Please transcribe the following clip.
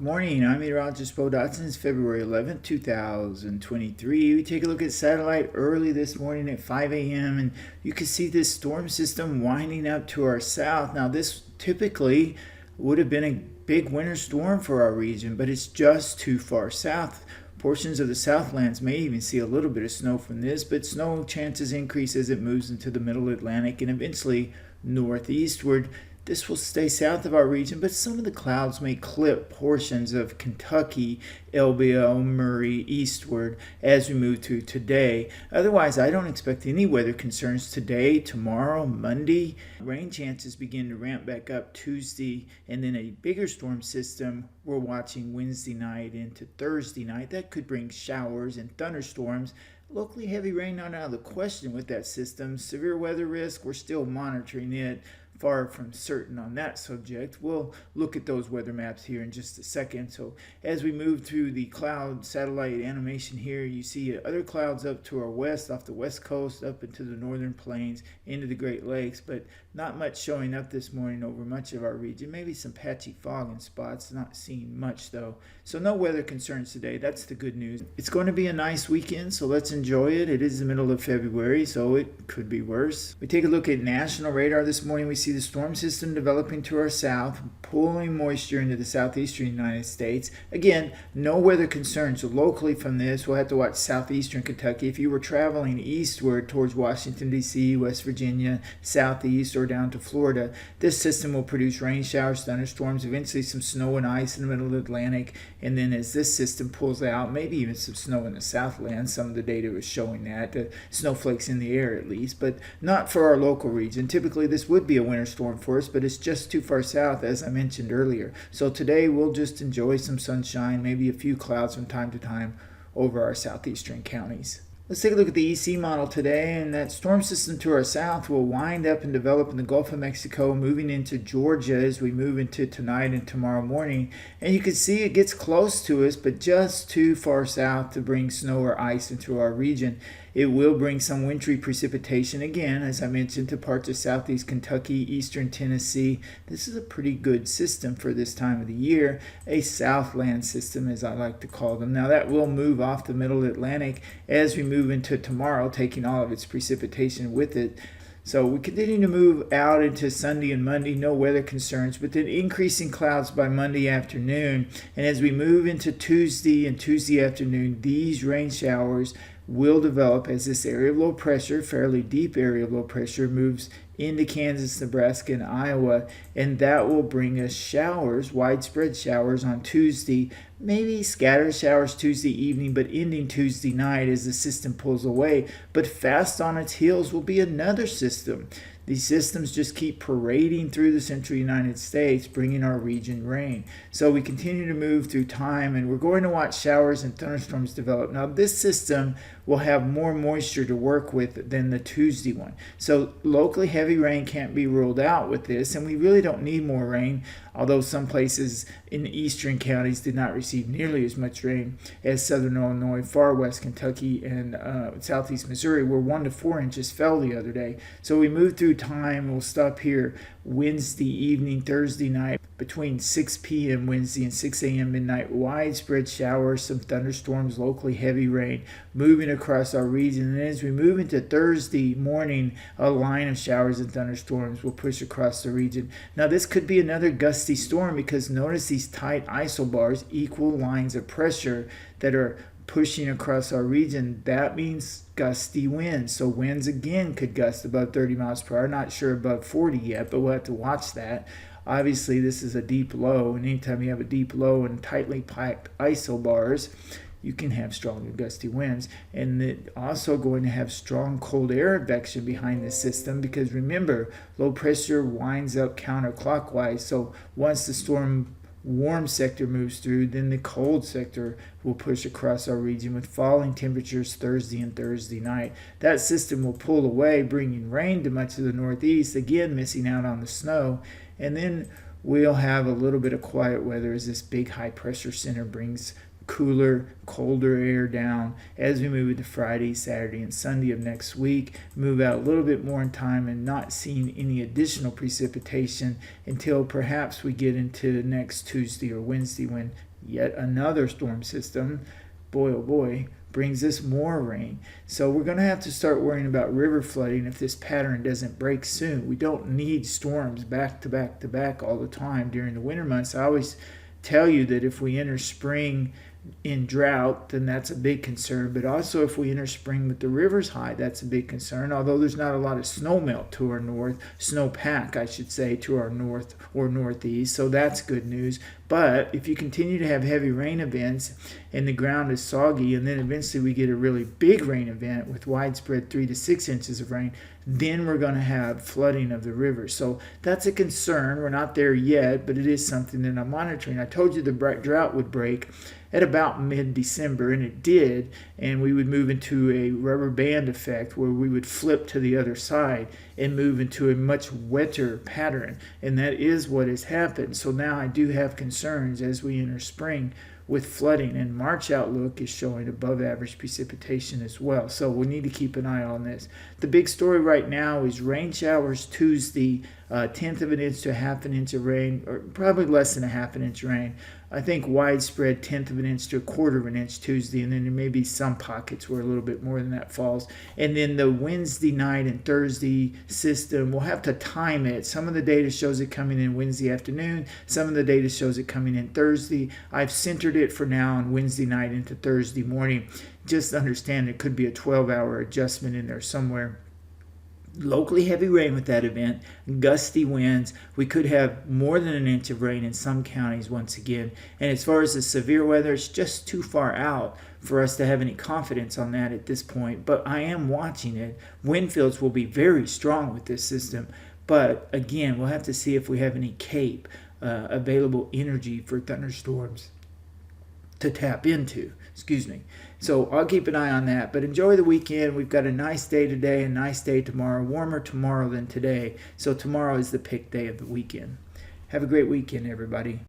Good morning, I'm meteorologist Beau. It's February 11th, 2023. We take a look at satellite early this morning at 5 a.m. and you can see this storm system winding up to our south. Now this typically would have been a big winter storm for our region, but it's just too far south. Portions of the Southlands may even see a little bit of snow from this, but snow chances increase as it moves into the middle Atlantic and eventually northeastward. This will stay south of our region, but some of the clouds may clip portions of Kentucky, LBO, Murray, eastward as we move to today. Otherwise, I don't expect any weather concerns today, tomorrow, Monday. Rain chances begin to ramp back up Tuesday, and then a bigger storm system we're watching Wednesday night into Thursday night. That could bring showers and thunderstorms. Locally heavy rain not out of the question with that system. Severe weather risk, we're still monitoring it. Far from certain on that subject. We'll look at those weather maps here in just a second. So as we move through the cloud satellite animation here, you see other clouds up to our west, off the west coast, up into the northern plains, into the Great Lakes, but not much showing up this morning over much of our region. Maybe some patchy fog in spots, not seeing much though. So no weather concerns today. That's the good news. It's going to be a nice weekend, so let's enjoy it. It is the middle of February, so it could be worse. We take a look at national radar this morning. We see the storm system developing to our south, pulling moisture into the southeastern United States. Again, no weather concerns locally from this. We'll have to watch southeastern Kentucky. If you were traveling eastward towards Washington, D.C., West Virginia, southeast, or down to Florida, this system will produce rain showers, thunderstorms, eventually some snow and ice in the middle of the Atlantic. And then as this system pulls out, maybe even some snow in the Southland. Some of the data was showing that. Snowflakes in the air at least, but not for our local region. Typically, this would be a winter storm for us, but it's just too far south, as I mentioned earlier. So today we'll just enjoy some sunshine, maybe a few clouds from time to time over our southeastern counties. Let's take a look at the EC model today, and that storm system to our south will wind up and develop in the Gulf of Mexico, moving into Georgia as we move into tonight and tomorrow morning. And you can see it gets close to us, but just too far south to bring snow or ice into our region. It will bring some wintry precipitation again, as I mentioned, to parts of southeast Kentucky, eastern Tennessee. This is a pretty good system for this time of the year, a southland system as I like to call them. Now that will move off the middle Atlantic as we move into tomorrow, taking all of its precipitation with it. So we continue to move out into Sunday and Monday, no weather concerns, but then increasing clouds by Monday afternoon. And as we move into Tuesday and Tuesday afternoon, these rain showers will develop as this area of low pressure, fairly deep area of low pressure, moves into Kansas, Nebraska, and Iowa, and that will bring us showers, widespread showers on Tuesday, maybe scattered showers Tuesday evening, but ending Tuesday night as the system pulls away. But fast on its heels will be another system. These systems just keep parading through the central United States, bringing our region rain. So we continue to move through time, and we're going to watch showers and thunderstorms develop. Now, this system will have more moisture to work with than the Tuesday one. So locally heavy rain can't be ruled out with this, and we really don't need more rain, although some places in the eastern counties did not receive nearly as much rain as southern Illinois, far west Kentucky, and southeast Missouri, where 1 to 4 inches fell the other day. So we move through time. We'll stop here Wednesday evening, Thursday night, between 6 p.m. Wednesday and 6 a.m. midnight. Widespread showers, some thunderstorms, locally heavy rain moving across our region. And as we move into Thursday morning, a line of showers and thunderstorms will push across the region. Now, this could be another gusty storm because notice these tight isobars, equal lines of pressure that are pushing across our region. That means gusty winds. So winds again could gust above 30 miles per hour. Not sure above 40 yet, but we'll have to watch that. Obviously, this is a deep low, and anytime you have a deep low and tightly packed isobars, you can have strong and gusty winds. And it also going to have strong cold air advection behind this system because remember, low pressure winds up counterclockwise. So once the storm warm sector moves through, then the cold sector will push across our region with falling temperatures Thursday and Thursday night. That system will pull away, bringing rain to much of the northeast, again missing out on the snow. And then we'll have a little bit of quiet weather as this big high pressure center brings cooler, colder air down as we move into Friday, Saturday, and Sunday of next week. Move out a little bit more in time and not seeing any additional precipitation until perhaps we get into next Tuesday or Wednesday when yet another storm system, boy oh boy, brings us more rain. So we're going to have to start worrying about river flooding if this pattern doesn't break soon. We don't need storms back to back to back all the time during the winter months. I always tell you that if we enter spring in drought, then that's a big concern. But also if we enter spring with the rivers high, that's a big concern. Although there's not a lot of snow melt to our north, snowpack, I should say, to our north or northeast. So that's good news. But if you continue to have heavy rain events and the ground is soggy, and then eventually we get a really big rain event with widespread 3 to 6 inches of rain, then we're going to have flooding of the river. So that's a concern. We're not there yet, but it is something that I'm monitoring. I told you the drought would break at about mid-December, and it did, and we would move into a rubber band effect where we would flip to the other side and move into a much wetter pattern, and that is what has happened. So now I do have concerns as we enter spring with flooding, and March outlook is showing above average precipitation as well. So we need to keep an eye on this. The big story right now is rain showers Tuesday, 1/10 of an inch to 1/2 an inch of rain, or probably less than 1/2 an inch rain. I think widespread 1/10 of an inch to 1/4 of an inch Tuesday, and then there may be some pockets where a little bit more than that falls. And then the Wednesday night and Thursday system, we'll have to time it. Some of the data shows it coming in Wednesday afternoon. Some of the data shows it coming in Thursday. I've centered it for now on Wednesday night into Thursday morning. Just understand it could be a 12-hour adjustment in there somewhere. Locally heavy rain with that event, gusty winds. We could have more than an inch of rain in some counties once again. And as far as the severe weather, it's just too far out for us to have any confidence on that at this point. But I am watching it. Wind fields will be very strong with this system. But again, we'll have to see if we have any CAPE, available energy for thunderstorms to tap into. So I'll keep an eye on that. But enjoy the weekend. We've got a nice day today, a nice day tomorrow, warmer tomorrow than today. So tomorrow is the pick day of the weekend. Have a great weekend, everybody.